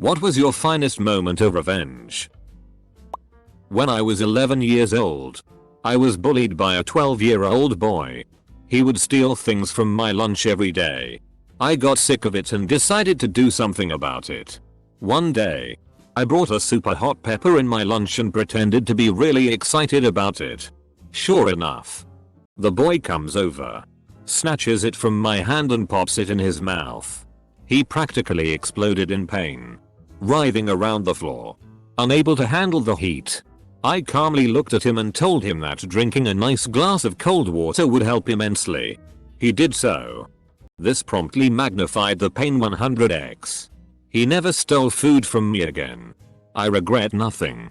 What was your finest moment of revenge? When I was 11 years old, I was bullied by a 12-year-old boy. He would steal things from my lunch every day. I got sick of it and decided to do something about it. One day, I brought a super hot pepper in my lunch and pretended to be really excited about it. Sure enough, the boy comes over, snatches it from my hand and pops it in his mouth. He practically exploded in pain, writhing around the floor, unable to handle the heat. I calmly looked at him and told him that drinking a nice glass of cold water would help immensely. He did so. This promptly magnified the pain 100x. He never stole food from me again. I regret nothing.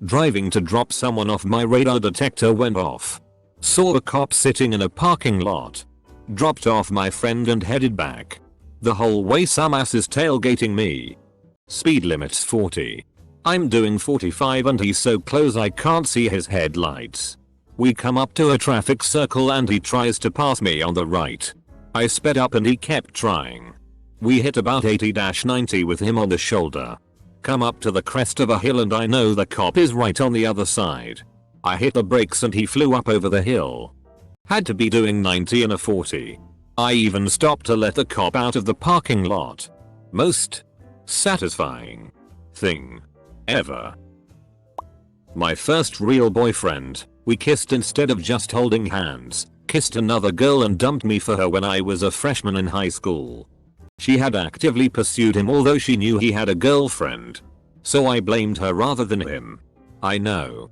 Driving to drop someone off, my radar detector went off. Saw a cop sitting in a parking lot. Dropped off my friend and headed back. The whole way some ass is tailgating me. Speed limit's 40. I'm doing 45 and he's so close I can't see his headlights. We come up to a traffic circle and he tries to pass me on the right. I sped up and he kept trying. We hit about 80-90 with him on the shoulder. Come up to the crest of a hill and I know the cop is right on the other side. I hit the brakes and he flew up over the hill. Had to be doing 90 in a 40. I even stopped to let the cop out of the parking lot. Most satisfying thing ever. My first real boyfriend. We kissed instead of just holding hands. Kissed another girl and dumped me for her when I was a freshman in high school. She had actively pursued him although she knew he had a girlfriend. So I blamed her rather than him. I know.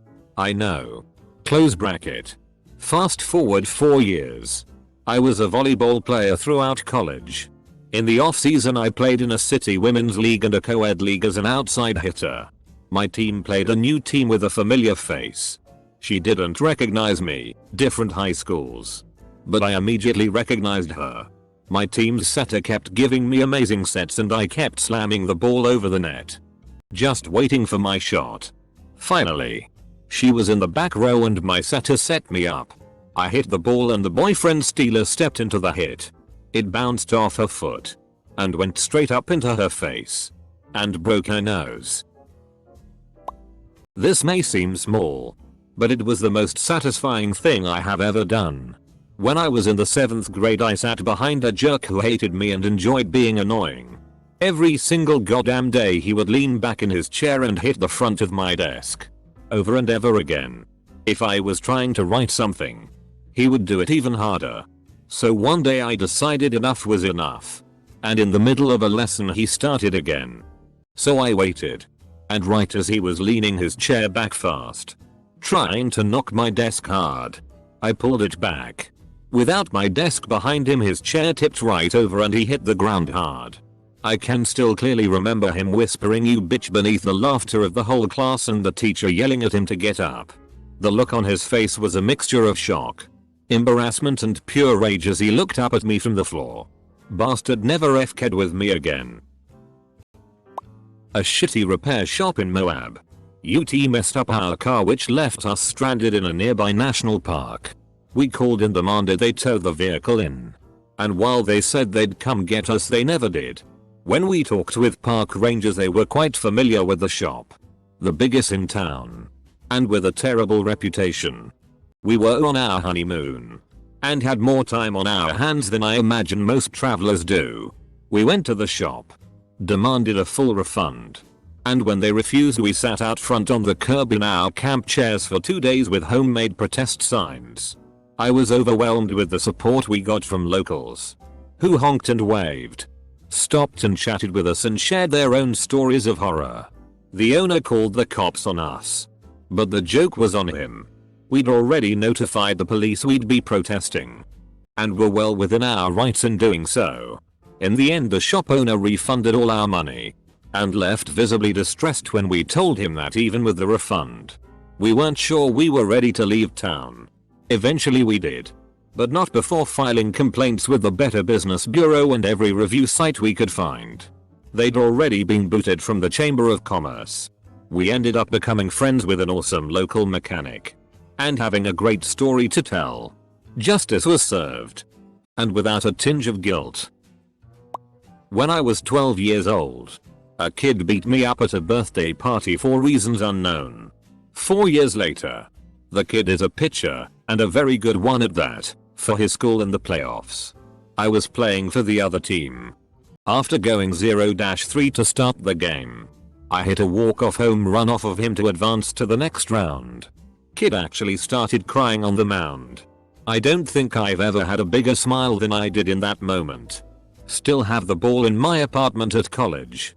Close bracket. Fast forward 4 years. I was a volleyball player throughout college. In the off season I played in a city women's league and a co-ed league as an outside hitter. My team played a new team with a familiar face. She didn't recognize me, different high schools. But I immediately recognized her. My team's setter kept giving me amazing sets and I kept slamming the ball over the net. Just waiting for my shot. Finally, she was in the back row and my setter set me up. I hit the ball and the boyfriend stealer stepped into the hit. It bounced off her foot and went straight up into her face and broke her nose. This may seem small, but it was the most satisfying thing I have ever done. When I was in the 7th grade I sat behind a jerk who hated me and enjoyed being annoying. Every single goddamn day he would lean back in his chair and hit the front of my desk. Over and ever again. If I was trying to write something, he would do it even harder. So one day I decided enough was enough. And in the middle of a lesson he started again. So I waited. And right as he was leaning his chair back fast, trying to knock my desk hard, I pulled it back. Without my desk behind him his chair tipped right over and he hit the ground hard. I can still clearly remember him whispering "you bitch" beneath the laughter of the whole class and the teacher yelling at him to get up. The look on his face was a mixture of shock, embarrassment and pure rage as he looked up at me from the floor. Bastard never f-ked with me again. A shitty repair shop in Moab. UT messed up our car which left us stranded in a nearby national park. We called and demanded they tow the vehicle in. And while they said they'd come get us they never did. When we talked with park rangers they were quite familiar with the shop. The biggest in town. And with a terrible reputation. We were on our honeymoon. And had more time on our hands than I imagine most travelers do. We went to the shop. Demanded a full refund. And when they refused we sat out front on the curb in our camp chairs for 2 days with homemade protest signs. I was overwhelmed with the support we got from locals. Who honked and waved. Stopped and chatted with us and shared their own stories of horror. The owner called the cops on us. But the joke was on him. We'd already notified the police we'd be protesting. And were well within our rights in doing so. In the end the shop owner refunded all our money. And left visibly distressed when we told him that even with the refund, we weren't sure we were ready to leave town. Eventually we did. But not before filing complaints with the Better Business Bureau and every review site we could find. They'd already been booted from the Chamber of Commerce. We ended up becoming friends with an awesome local mechanic. And having a great story to tell. Justice was served. And without a tinge of guilt. When I was 12 years old, a kid beat me up at a birthday party for reasons unknown. 4 years later, the kid is a pitcher, and a very good one at that, for his school in the playoffs. I was playing for the other team. After going 0-3 to start the game, I hit a walk-off home run off of him to advance to the next round. Kid actually started crying on the mound. I don't think I've ever had a bigger smile than I did in that moment. Still have the ball in my apartment at college.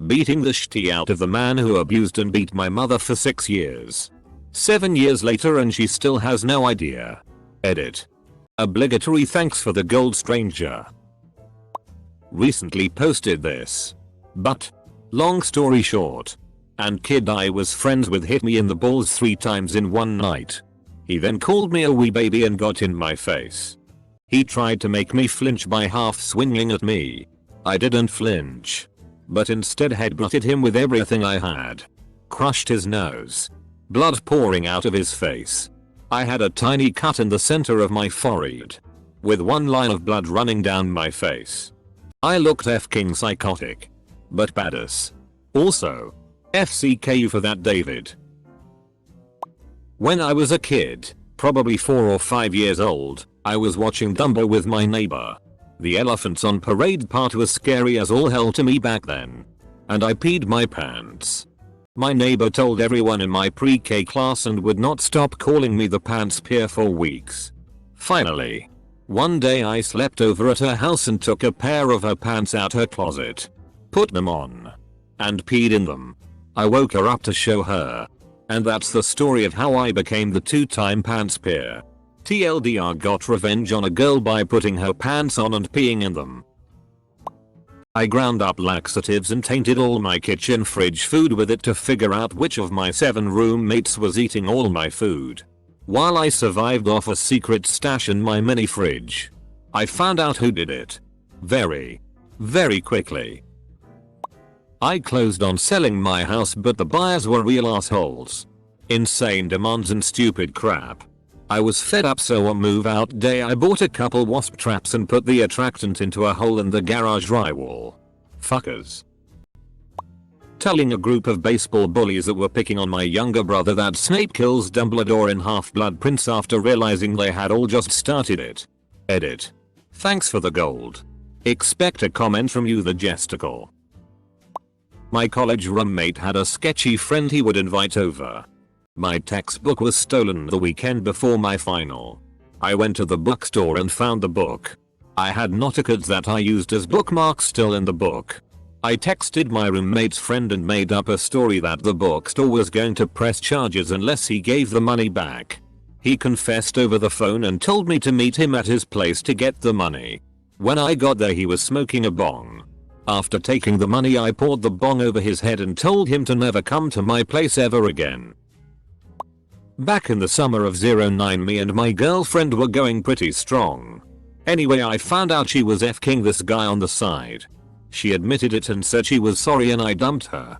Beating the shit out of the man who abused and beat my mother for 6 years. 7 years later and she still has no idea. Edit. Obligatory thanks for the gold, stranger. Recently posted this. But, long story short, and kid I was friends with hit me in the balls 3 times in one night. He then called me a wee baby and got in my face. He tried to make me flinch by half swinging at me. I didn't flinch, but instead headbutted him with everything I had. Crushed his nose. Blood pouring out of his face. I had a tiny cut in the center of my forehead, with one line of blood running down my face. I looked f***ing psychotic. But badass. Also, FCK for that, David. When I was a kid, probably 4 or 5 years old, I was watching Dumbo with my neighbor. The elephants on parade part was scary as all hell to me back then. And I peed my pants. My neighbor told everyone in my pre-K class and would not stop calling me the pants peer for weeks. Finally, one day I slept over at her house and took a pair of her pants out her closet, put them on, and peed in them. I woke her up to show her. And that's the story of how I became the 2-time pants peer. TLDR got revenge on a girl by putting her pants on and peeing in them. I ground up laxatives and tainted all my kitchen fridge food with it to figure out which of my 7 roommates was eating all my food. While I survived off a secret stash in my mini fridge, I found out who did it. Very quickly. I closed on selling my house, but the buyers were real assholes. Insane demands and stupid crap. I was fed up, so on move out day I bought a couple wasp traps and put the attractant into a hole in the garage drywall. Fuckers. Telling a group of baseball bullies that were picking on my younger brother that Snape kills Dumbledore in Half-Blood Prince after realizing they had all just started it. Edit. Thanks for the gold. Expect a comment from you, the Jesticle. My college roommate had a sketchy friend he would invite over. My textbook was stolen the weekend before my final. I went to the bookstore and found the book. I had notacards that I used as bookmarks still in the book. I texted my roommate's friend and made up a story that the bookstore was going to press charges unless he gave the money back. He confessed over the phone and told me to meet him at his place to get the money. When I got there, he was smoking a bong. After taking the money, I poured the bong over his head and told him to never come to my place ever again. Back in the summer of 09, me and my girlfriend were going pretty strong. Anyway, I found out she was f***ing this guy on the side. She admitted it and said she was sorry and I dumped her.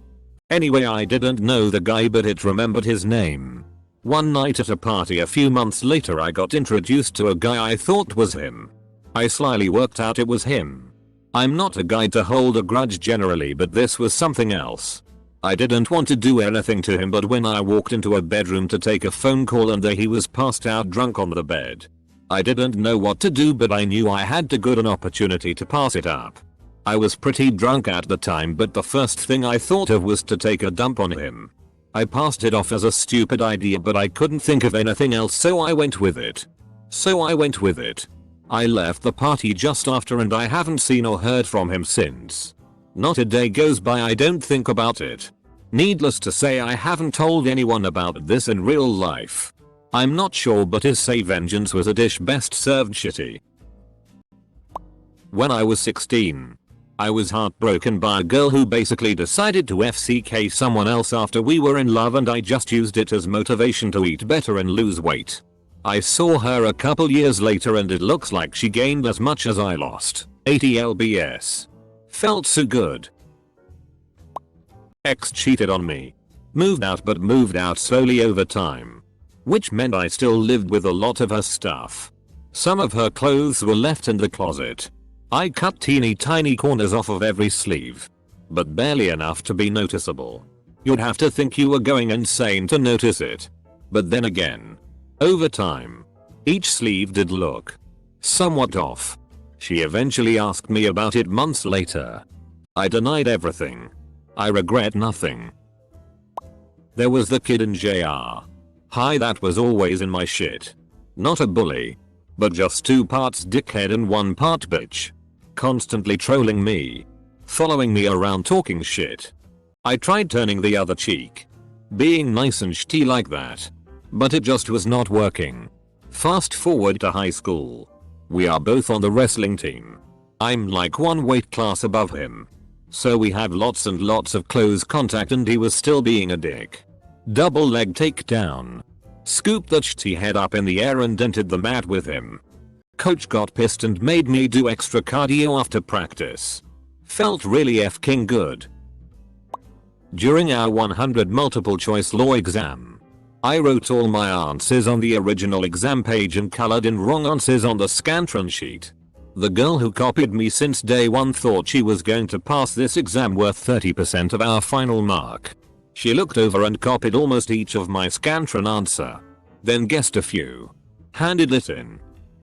Anyway, I didn't know the guy, but it remembered his name. One night at a party a few months later, I got introduced to a guy I thought was him. I slyly worked out it was him. I'm not a guy to hold a grudge generally, but this was something else. I didn't want to do anything to him, but when I walked into a bedroom to take a phone call and there he was passed out drunk on the bed. I didn't know what to do, but I knew I had to get an opportunity to pass it up. I was pretty drunk at the time, but the first thing I thought of was to take a dump on him. I passed it off as a stupid idea, but I couldn't think of anything else, so I went with it. I left the party just after and I haven't seen or heard from him since. Not a day goes by I don't think about it. Needless to say, I haven't told anyone about this in real life. I'm not sure, but his say vengeance was a dish best served shitty. When I was 16, I was heartbroken by a girl who basically decided to FCK someone else after we were in love, and I just used it as motivation to eat better and lose weight. I saw her a couple years later and it looks like she gained as much as I lost. 80 lbs. Felt so good. Ex cheated on me. Moved out, but moved out slowly over time. Which meant I still lived with a lot of her stuff. Some of her clothes were left in the closet. I cut teeny tiny corners off of every sleeve, but barely enough to be noticeable. You'd have to think you were going insane to notice it. But then again, over time, each sleeve did look somewhat off. She eventually asked me about it months later. I denied everything. I regret nothing. There was the kid in JR. Hi, that was always in my shit. Not a bully, but just 2 parts dickhead and 1 part bitch. Constantly trolling me. Following me around talking shit. I tried turning the other cheek. Being nice and shitty like that. But it just was not working. Fast forward to high school. We are both on the wrestling team. I'm like 1 weight class above him. So we have lots and lots of close contact and he was still being a dick. Double leg takedown. Scooped that shitty head up in the air and entered the mat with him. Coach got pissed and made me do extra cardio after practice. Felt really f***ing good. During our 100 multiple choice law exam, I wrote all my answers on the original exam page and colored in wrong answers on the Scantron sheet. The girl who copied me since day 1 thought she was going to pass this exam worth 30% of our final mark. She looked over and copied almost each of my Scantron answer. Then guessed a few. Handed it in.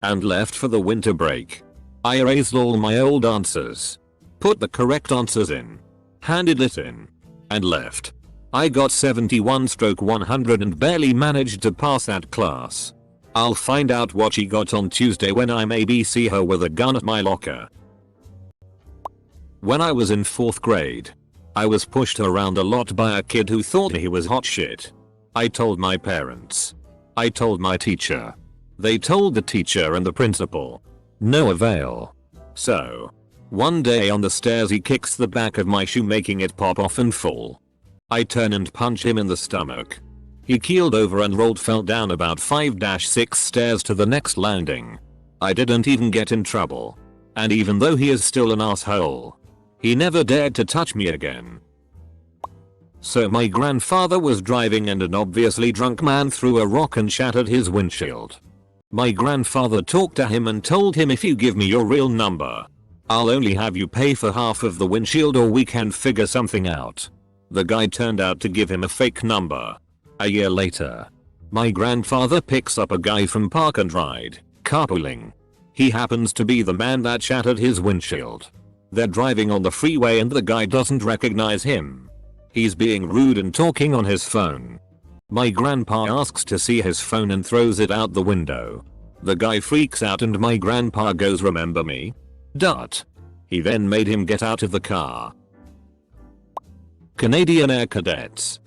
And left for the winter break. I erased all my old answers. Put the correct answers in. Handed it in. And left. I got 71/100 and barely managed to pass that class. I'll find out what she got on Tuesday when I maybe see her with a gun at my locker. When I was in 4th grade, I was pushed around a lot by a kid who thought he was hot shit. I told my parents. I told my teacher. They told the teacher and the principal. No avail. So, one day on the stairs he kicks the back of my shoe making it pop off and fall. I turn and punch him in the stomach. He keeled over and fell down about 5-6 stairs to the next landing. I didn't even get in trouble. And even though he is still an asshole, he never dared to touch me again. So my grandfather was driving and an obviously drunk man threw a rock and shattered his windshield. My grandfather talked to him and told him, if you give me your real number, I'll only have you pay for half of the windshield or we can figure something out. The guy turned out to give him a fake number. A year later, my grandfather picks up a guy from Park and Ride, carpooling. He happens to be the man that shattered his windshield. They're driving on the freeway and the guy doesn't recognize him. He's being rude and talking on his phone. My grandpa asks to see his phone and throws it out the window. The guy freaks out and my grandpa goes, "Remember me?" He then made him get out of the car. Canadian Air Cadets.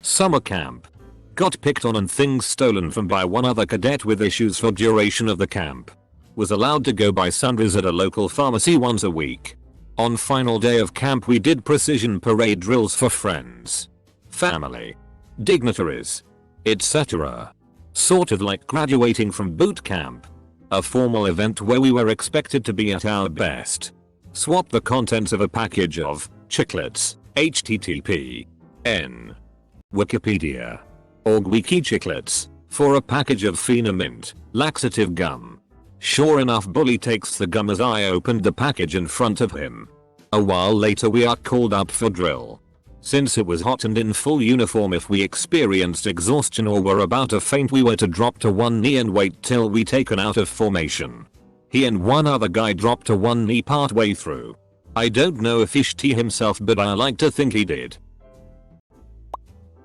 Summer camp. Got picked on and things stolen from by one other cadet with issues for duration of the camp. Was allowed to go buy sundries at a local pharmacy once a week. On final day of camp we did precision parade drills for friends, family, dignitaries, etc. Sort of like graduating from boot camp. A formal event where we were expected to be at our best. Swap the contents of a package of chiclets, http://n Wikipedia org wiki chiclets for a package of Phenamint laxative gum. Sure enough, bully takes the gum as I opened the package in front of him. A while later we are called up for drill. Since it was hot and in full uniform, if we experienced exhaustion or were about to faint we were to drop to one knee and wait till we taken out of formation. He and one other guy dropped to one knee part way through. I don't know if he shit himself, but I like to think he did.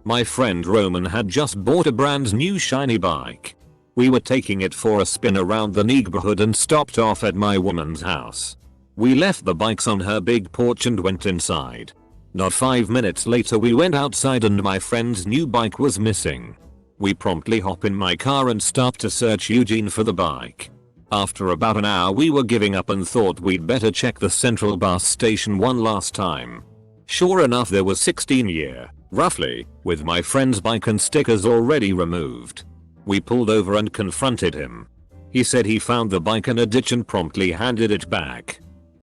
My friend Roman had just bought a brand new shiny bike. We were taking it for a spin around the neighborhood and stopped off at my woman's house. We left the bikes on her big porch and went inside. Not 5 minutes later we went outside and my friend's new bike was missing. We promptly hop in my car and start to search Eugene for the bike. After about an hour we were giving up and thought we'd better check the central bus station one last time. Sure enough, there was 16-year, roughly, with my friend's bike and stickers already removed. We pulled over and confronted him. He said he found the bike in a ditch and promptly handed it back.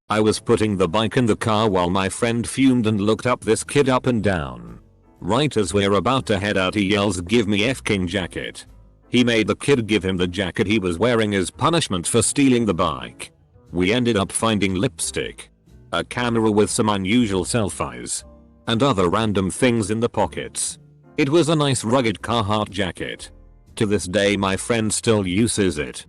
I was putting the bike in the car while my friend fumed and looked up this kid up and down. Right as we're about to head out he yells, "Give me F-king jacket." He made the kid give him the jacket he was wearing as punishment for stealing the bike. We ended up finding lipstick, a camera with some unusual selfies, and other random things in the pockets. It was a nice rugged Carhartt jacket. To this day my friend still uses it.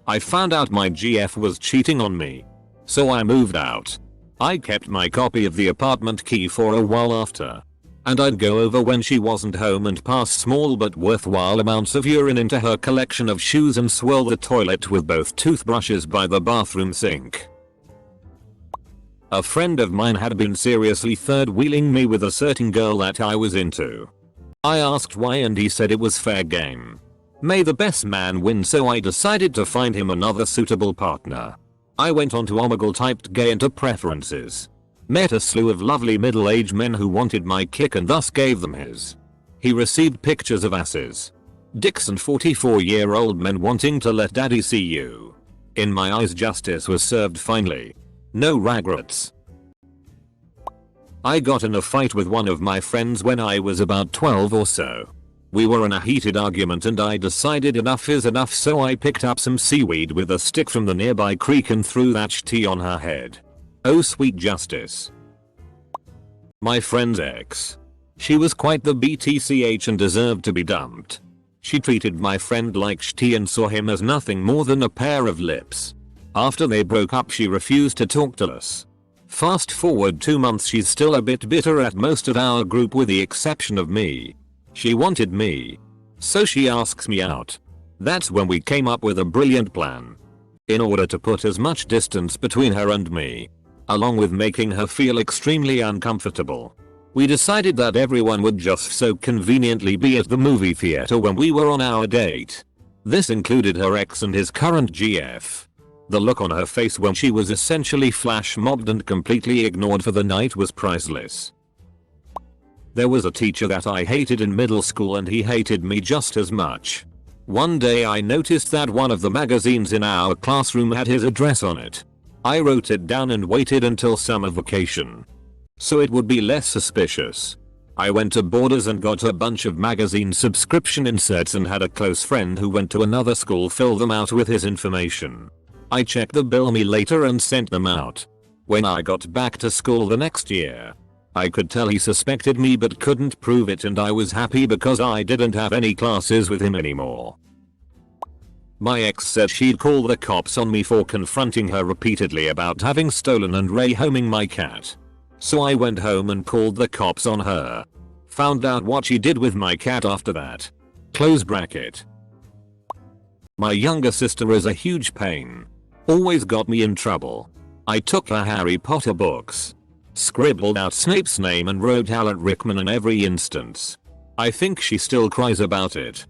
I found out my GF was cheating on me, so I moved out. I kept my copy of the apartment key for a while after, and I'd go over when she wasn't home and pass small but worthwhile amounts of urine into her collection of shoes and swirl the toilet with both toothbrushes by the bathroom sink. A friend of mine had been seriously third-wheeling me with a certain girl that I was into. I asked why and he said it was fair game. May the best man win, so I decided to find him another suitable partner. I went on to Omegle, typed gay into preferences. Met a slew of lovely middle-aged men who wanted my kick and thus gave them his. He received pictures of asses, dicks and 44-year-old men wanting to let daddy see you. In my eyes justice was served finally. No regrets. I got in a fight with one of my friends when I was about 12 or so. We were in a heated argument and I decided enough is enough, so I picked up some seaweed with a stick from the nearby creek and threw that tea on her head. Oh sweet justice. My friend's ex. She was quite the BTCH and deserved to be dumped. She treated my friend like tea and saw him as nothing more than a pair of lips. After they broke up she refused to talk to us. Fast forward 2 months, she's still a bit bitter at most of our group with the exception of me. She wanted me, so she asks me out. That's when we came up with a brilliant plan. In order to put as much distance between her and me, along with making her feel extremely uncomfortable, we decided that everyone would just so conveniently be at the movie theater when we were on our date. This included her ex and his current GF. The look on her face when she was essentially flash mobbed and completely ignored for the night was priceless. There was a teacher that I hated in middle school and he hated me just as much. One day I noticed that one of the magazines in our classroom had his address on it. I wrote it down and waited until summer vacation, so it would be less suspicious. I went to Borders and got a bunch of magazine subscription inserts and had a close friend who went to another school fill them out with his information. I checked the bill me later and sent them out. When I got back to school the next year, I could tell he suspected me but couldn't prove it, and I was happy because I didn't have any classes with him anymore. My ex said she'd call the cops on me for confronting her repeatedly about having stolen and rehoming my cat. So I went home and called the cops on her. Found out what she did with my cat after that. Close bracket. My younger sister is a huge pain. Always got me in trouble. I took her Harry Potter books, scribbled out Snape's name and wrote Alan Rickman in every instance. I think she still cries about it.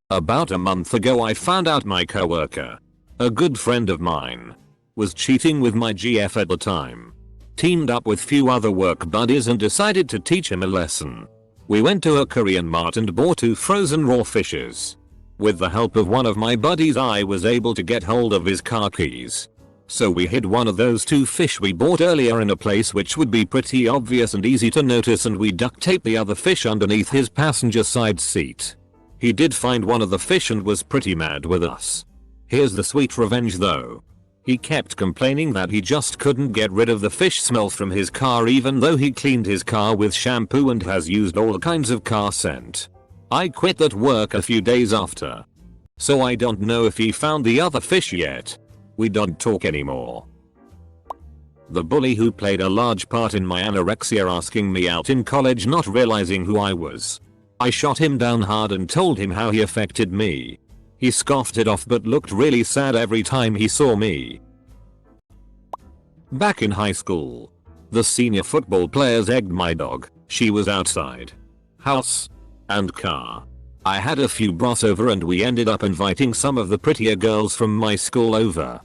About a month ago I found out my coworker, a good friend of mine, was cheating with my GF at the time. Teamed up with few other work buddies and decided to teach him a lesson. We went to a Korean mart and bought 2 frozen raw fishes. With the help of one of my buddies I was able to get hold of his car keys. So we hid one of those 2 fish we bought earlier in a place which would be pretty obvious and easy to notice, and we duct taped the other fish underneath his passenger side seat. He did find one of the fish and was pretty mad with us. Here's the sweet revenge though. He kept complaining that he just couldn't get rid of the fish smell from his car even though he cleaned his car with shampoo and has used all kinds of car scent. I quit that work a few days after, so I don't know if he found the other fish yet. We don't talk anymore. The bully who played a large part in my anorexia asking me out in college, not realizing who I was. I shot him down hard and told him how he affected me. He scoffed it off but looked really sad every time he saw me. Back in high school, the senior football players egged my dog. She was outside house and car. I had a few bros over and we ended up inviting some of the prettier girls from my school over.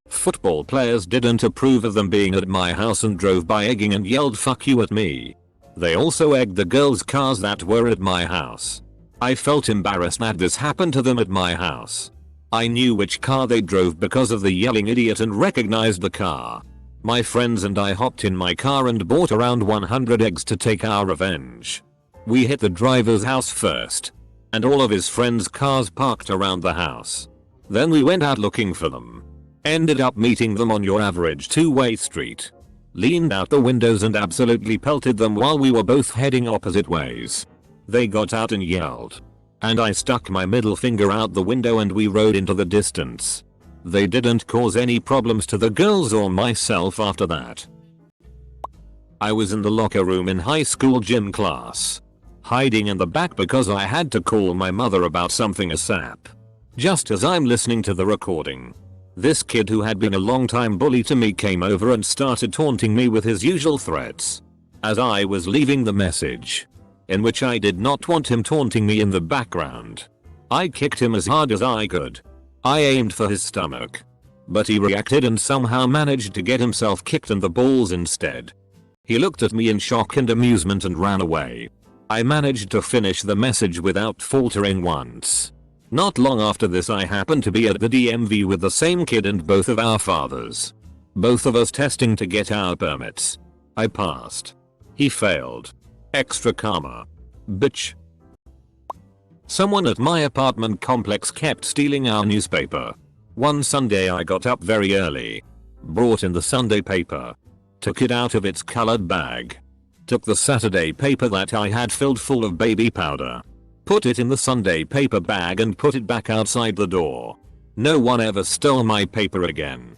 Football players didn't approve of them being at my house and drove by egging and yelled "fuck you" at me. They also egged the girls' cars that were at my house. I felt embarrassed that this happened to them at my house. I knew which car they drove because of the yelling idiot and recognized the car. My friends and I hopped in my car and bought around 100 eggs to take our revenge. We hit the driver's house first, and all of his friends' cars parked around the house. Then we went out looking for them. Ended up meeting them on your average two-way street. Leaned out the windows and absolutely pelted them while we were both heading opposite ways. They got out and yelled. And I stuck my middle finger out the window and we rode into the distance. They didn't cause any problems to the girls or myself after that. I was in the locker room in high school gym class. Hiding in the back because I had to call my mother about something ASAP. Just as I'm listening to the recording, this kid who had been a long-time bully to me came over and started taunting me with his usual threats. As I was leaving the message, in which I did not want him taunting me in the background, I kicked him as hard as I could. I aimed for his stomach, but he reacted and somehow managed to get himself kicked in the balls instead. He looked at me in shock and amusement and ran away. I managed to finish the message without faltering once. Not long after this I happened to be at the DMV with the same kid and both of our fathers. Both of us testing to get our permits. I passed. He failed. Extra karma. Bitch. Someone at my apartment complex kept stealing our newspaper. One Sunday I got up very early. Brought in the Sunday paper. Took it out of its colored bag. Took the Saturday paper that I had filled full of baby powder. Put it in the Sunday paper bag and put it back outside the door. No one ever stole my paper again.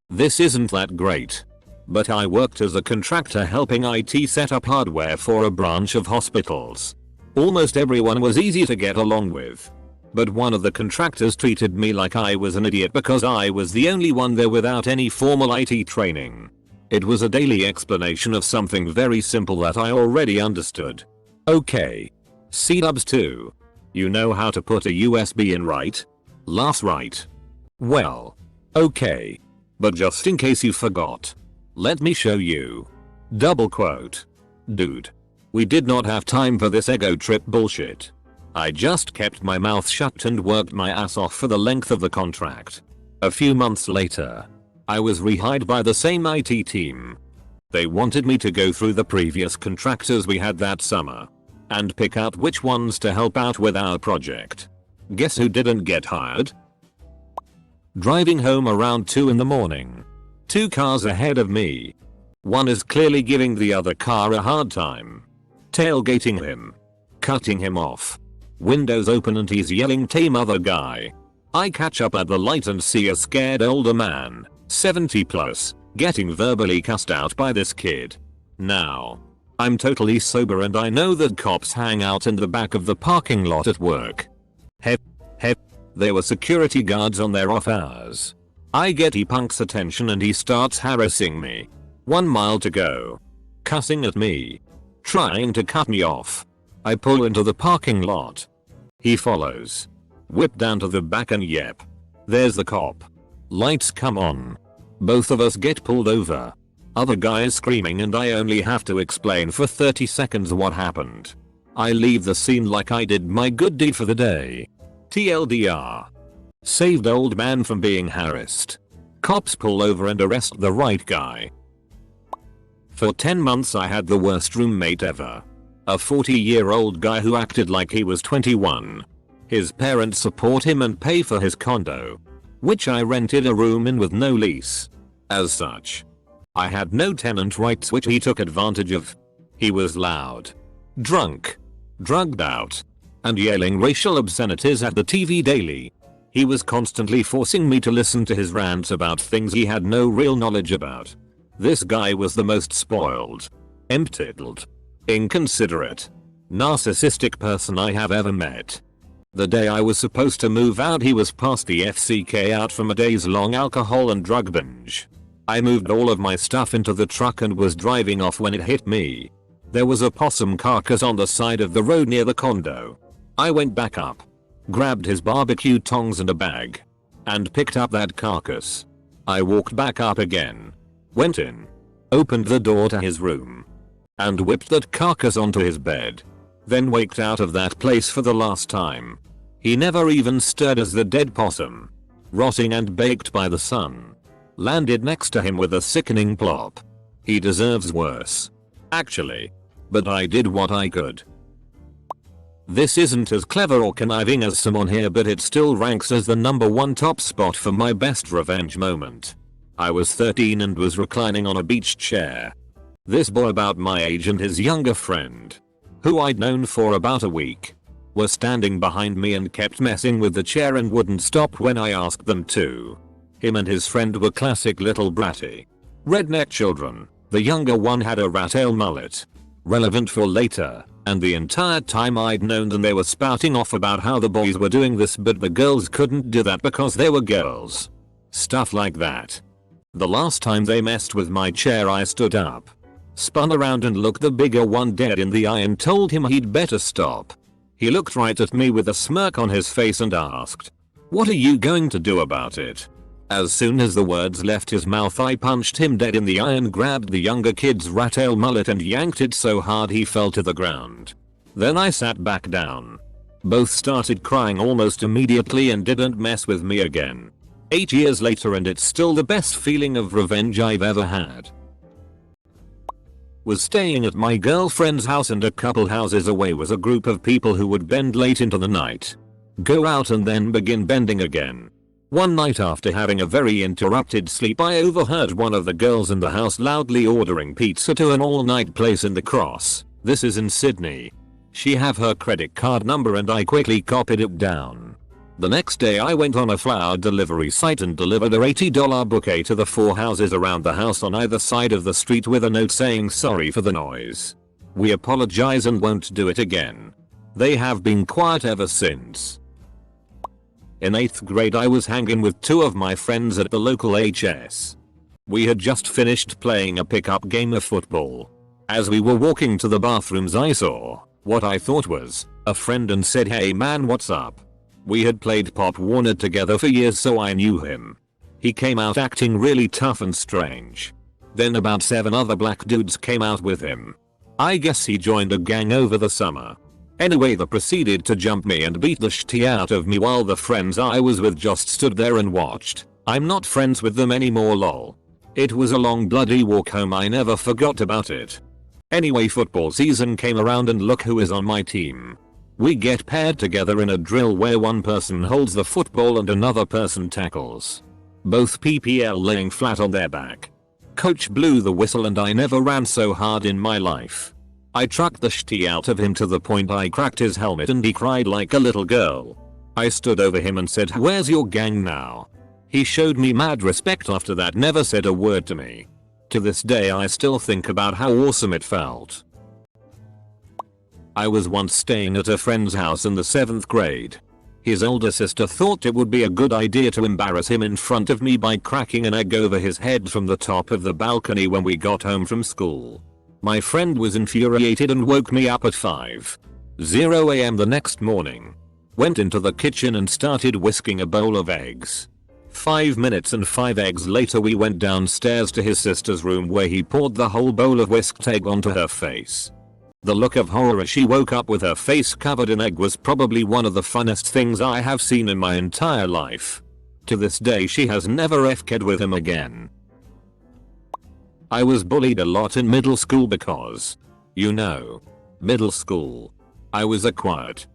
This isn't that great. But I worked as a contractor helping IT set up hardware for a branch of hospitals. Almost everyone was easy to get along with. But one of the contractors treated me like I was an idiot because I was the only one there without any formal IT training. It was a daily explanation of something very simple that I already understood. Okay. C-dubs 2. You know how to put a USB in, right? Laughs, right. Well. Okay. But just in case you forgot. Let me show you. Double quote. Dude. We did not have time for this ego trip bullshit. I just kept my mouth shut and worked my ass off for the length of the contract. A few months later, I was rehired by the same IT team. They wanted me to go through the previous contractors we had that summer and pick out which ones to help out with our project. Guess who didn't get hired? Driving home around 2 in the morning. 2 cars ahead of me. One is clearly giving the other car a hard time. Tailgating him. Cutting him off. Windows open and he's yelling, "Tame other guy." I catch up at the light and see a scared older man, 70 plus, getting verbally cussed out by this kid. Now, I'm totally sober and I know that cops hang out in the back of the parking lot at work. There were security guards on their off hours. I get he punk's attention and he starts harassing me. 1 mile to go. Cussing at me. Trying to cut me off. I pull into the parking lot. He follows. Whip down to the back and yep. There's the cop. Lights come on. Both of us get pulled over. Other guys screaming and I only have to explain for 30 seconds what happened. I leave the scene like I did my good deed for the day. TLDR. Saved old man from being harassed. Cops pull over and arrest the right guy. For 10 months I had the worst roommate ever. A 40-year-old guy who acted like he was 21. His parents support him and pay for his condo, which I rented a room in with no lease. As such, I had no tenant rights which he took advantage of. He was loud, drunk, drugged out, and yelling racial obscenities at the TV daily. He was constantly forcing me to listen to his rants about things he had no real knowledge about. This guy was the most spoiled, entitled, inconsiderate, narcissistic person I have ever met. The day I was supposed to move out he was past the FCK out from a days long alcohol and drug binge. I moved all of my stuff into the truck and was driving off when it hit me. There was a possum carcass on the side of the road near the condo. I went back up, grabbed his barbecue tongs and a bag, and picked up that carcass. I walked back up again, went in, opened the door to his room, and whipped that carcass onto his bed. Then waked out of that place for the last time. He never even stirred as the dead possum, rotting and baked by the sun, landed next to him with a sickening plop. He deserves worse, actually, but I did what I could. This isn't as clever or conniving as some on here, but it still ranks as the #1 top spot for my best revenge moment. I was 13 and was reclining on a beach chair. This boy about my age and his younger friend, who I'd known for about a week, were standing behind me and kept messing with the chair and wouldn't stop when I asked them to. Him and his friend were classic little bratty redneck children. The younger one had a rat tail mullet, relevant for later, and the entire time I'd known them they were spouting off about how the boys were doing this but the girls couldn't do that because they were girls. Stuff like that. The last time they messed with my chair I stood up, spun around and looked the bigger one dead in the eye and told him he'd better stop. He looked right at me with a smirk on his face and asked, "What are you going to do about it?" As soon as the words left his mouth I punched him dead in the eye and grabbed the younger kid's rat tail mullet and yanked it so hard he fell to the ground. Then I sat back down. Both started crying almost immediately and didn't mess with me again. 8 years later and it's still the best feeling of revenge I've ever had. Was staying at my girlfriend's house and a couple houses away was a group of people who would bend late into the night, go out and then begin bending again. One night after having a very interrupted sleep I overheard one of the girls in the house loudly ordering pizza to an all-night place in the Cross. This is in Sydney. She have her credit card number and I quickly copied it down. The next day I went on a flower delivery site and delivered a $80 bouquet to the 4 houses around the house on either side of the street with a note saying sorry for the noise. We apologize and won't do it again. They have been quiet ever since. In 8th grade I was hanging with 2 of my friends at the local HS. We had just finished playing a pickup game of football. As we were walking to the bathrooms I saw what I thought was a friend and said, "Hey man, what's up?" We had played Pop Warner together for years so I knew him. He came out acting really tough and strange. Then about 7 other black dudes came out with him. I guess he joined a gang over the summer. Anyway, they proceeded to jump me and beat the shit out of me while the friends I was with just stood there and watched. I'm not friends with them anymore lol. It was a long bloody walk home, I never forgot about it. Anyway, football season came around and look who is on my team. We get paired together in a drill where one person holds the football and another person tackles. Both PPL laying flat on their back. Coach blew the whistle and I never ran so hard in my life. I trucked the shit out of him to the point I cracked his helmet and he cried like a little girl. I stood over him and said, "Where's your gang now?" He showed me mad respect after that, never said a word to me. To this day I still think about how awesome it felt. I was once staying at a friend's house in the 7th grade. His older sister thought it would be a good idea to embarrass him in front of me by cracking an egg over his head from the top of the balcony when we got home from school. My friend was infuriated and woke me up at 5:00 AM the next morning. Went into the kitchen and started whisking a bowl of eggs. 5 minutes and 5 eggs later we went downstairs to his sister's room where he poured the whole bowl of whisked egg onto her face. The look of horror as she woke up with her face covered in egg was probably one of the funnest things I have seen in my entire life. To this day she has never f***ed with him again. I was bullied a lot in middle school because, you know, middle school. I was a quiet,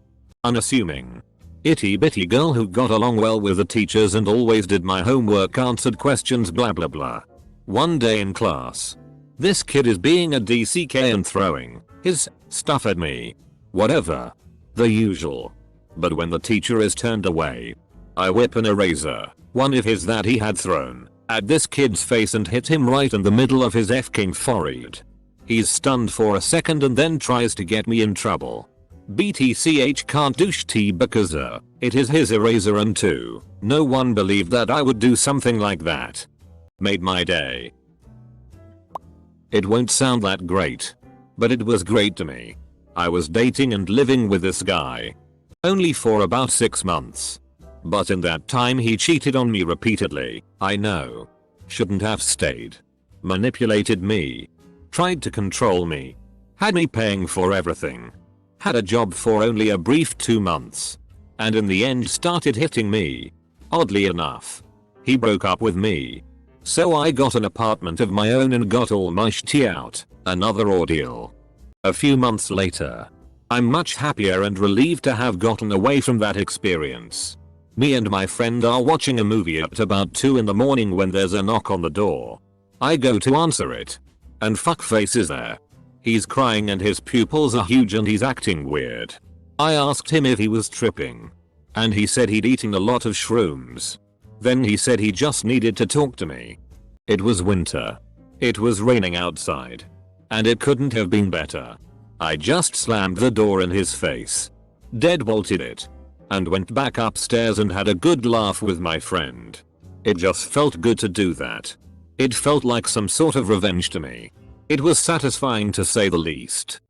unassuming, itty bitty girl who got along well with the teachers and always did my homework, answered questions, blah blah blah. One day in class, this kid is being a DCK and throwing his stuff at me. Whatever. The usual. But when the teacher is turned away, I whip an eraser, one of his that he had thrown, at this kid's face and hit him right in the middle of his f***ing forehead. He's stunned for a second and then tries to get me in trouble. BTCH can't do shit because it is his eraser and 2. No one believed that I would do something like that. Made my day. It won't sound that great, but it was great to me. I was dating and living with this guy. Only for about 6 months. But in that time he cheated on me repeatedly. I know. Shouldn't have stayed. Manipulated me. Tried to control me. Had me paying for everything. Had a job for only a brief 2 months. And in the end started hitting me. Oddly enough, he broke up with me. So I got an apartment of my own and got all my shit out. Another ordeal. A few months later, I'm much happier and relieved to have gotten away from that experience. Me and my friend are watching a movie at about 2 in the morning when there's a knock on the door. I go to answer it. And fuckface is there. He's crying and his pupils are huge and he's acting weird. I asked him if he was tripping. And he said he'd eaten a lot of shrooms. Then he said he just needed to talk to me. It was winter. It was raining outside. And it couldn't have been better. I just slammed the door in his face. Deadbolted it. And went back upstairs and had a good laugh with my friend. It just felt good to do that. It felt like some sort of revenge to me. It was satisfying to say the least.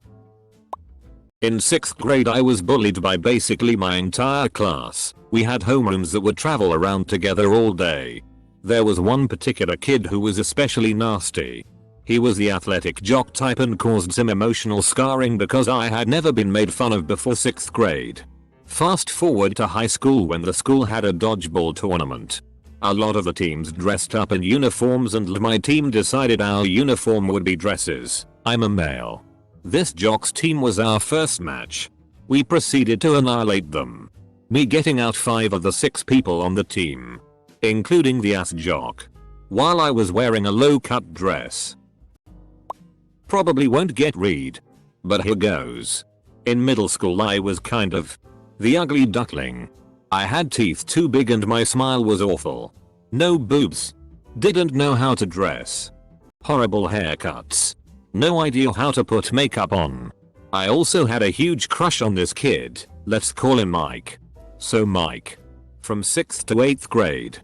In 6th grade I was bullied by basically my entire class. We had homerooms that would travel around together all day. There was one particular kid who was especially nasty. He was the athletic jock type and caused some emotional scarring because I had never been made fun of before 6th grade. Fast forward to high school when the school had a dodgeball tournament. A lot of the teams dressed up in uniforms and my team decided our uniform would be dresses. I'm a male. This jock's team was our first match. We proceeded to annihilate them. Me getting out 5 of the 6 people on the team. Including the ass jock. While I was wearing a low-cut dress. Probably won't get read. But here goes. In middle school I was kind of the ugly duckling. I had teeth too big and my smile was awful. No boobs. Didn't know how to dress. Horrible haircuts. No idea how to put makeup on. I also had a huge crush on this kid, let's call him Mike. So Mike. From 6th to 8th grade.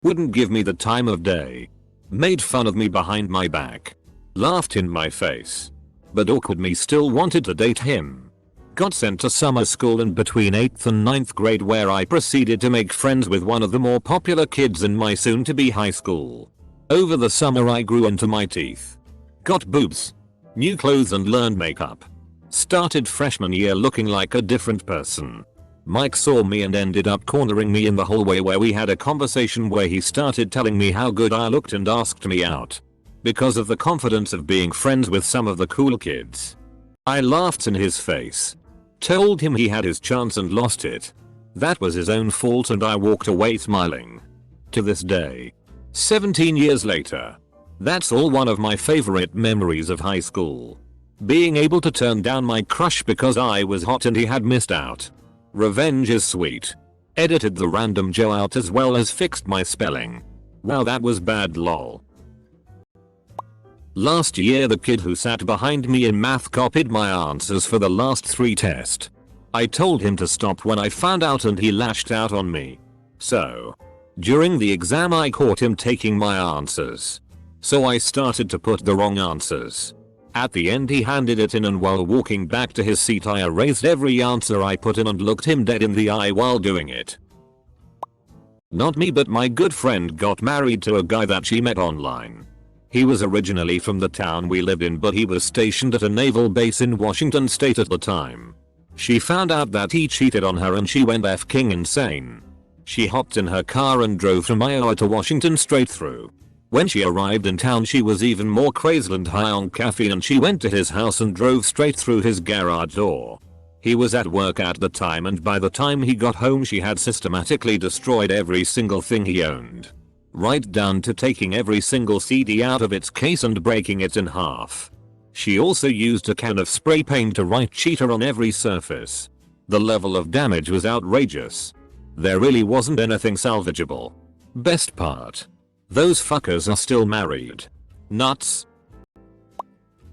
Wouldn't give me the time of day. Made fun of me behind my back. Laughed in my face. But awkward me still wanted to date him. Got sent to summer school in between 8th and 9th grade where I proceeded to make friends with one of the more popular kids in my soon to be high school. Over the summer I grew into my teeth. Got boobs. New clothes and learned makeup. Started freshman year looking like a different person. Mike saw me and ended up cornering me in the hallway where we had a conversation where he started telling me how good I looked and asked me out. Because of the confidence of being friends with some of the cool kids. I laughed in his face. Told him he had his chance and lost it. That was his own fault and I walked away smiling. To this day. 17 years later. That's all one of my favorite memories of high school. Being able to turn down my crush because I was hot and he had missed out. Revenge is sweet. Edited the random Joe out as well as fixed my spelling. Wow, that was bad lol. Last year the kid who sat behind me in math copied my answers for the last 3 tests. I told him to stop when I found out and he lashed out on me. So, during the exam I caught him taking my answers. So I started to put the wrong answers. At the end he handed it in and while walking back to his seat I erased every answer I put in and looked him dead in the eye while doing it. Not me but my good friend got married to a guy that she met online. He was originally from the town we lived in but he was stationed at a naval base in Washington state at the time. She found out that he cheated on her and she went f***ing insane. She hopped in her car and drove from Iowa to Washington straight through. When she arrived in town she was even more crazy and high on caffeine and she went to his house and drove straight through his garage door. He was at work at the time and by the time he got home she had systematically destroyed every single thing he owned. Right down to taking every single CD out of its case and breaking it in half. She also used a can of spray paint to write cheater on every surface. The level of damage was outrageous. There really wasn't anything salvageable. Best part. Those fuckers are still married. Nuts.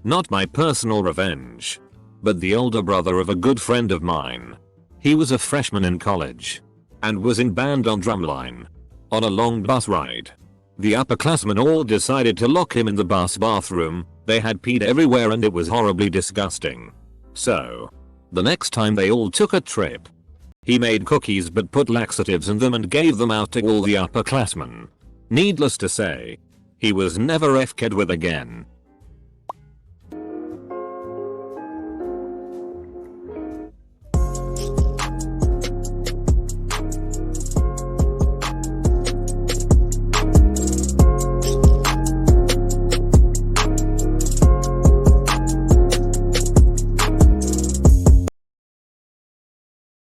Not my personal revenge. But the older brother of a good friend of mine. He was a freshman in college. And was in band on drumline. On a long bus ride. The upperclassmen all decided to lock him in the bus bathroom. They had peed everywhere and it was horribly disgusting. So, the next time they all took a trip. He made cookies but put laxatives in them and gave them out to all the upperclassmen. Needless to say, he was never f***ed with again.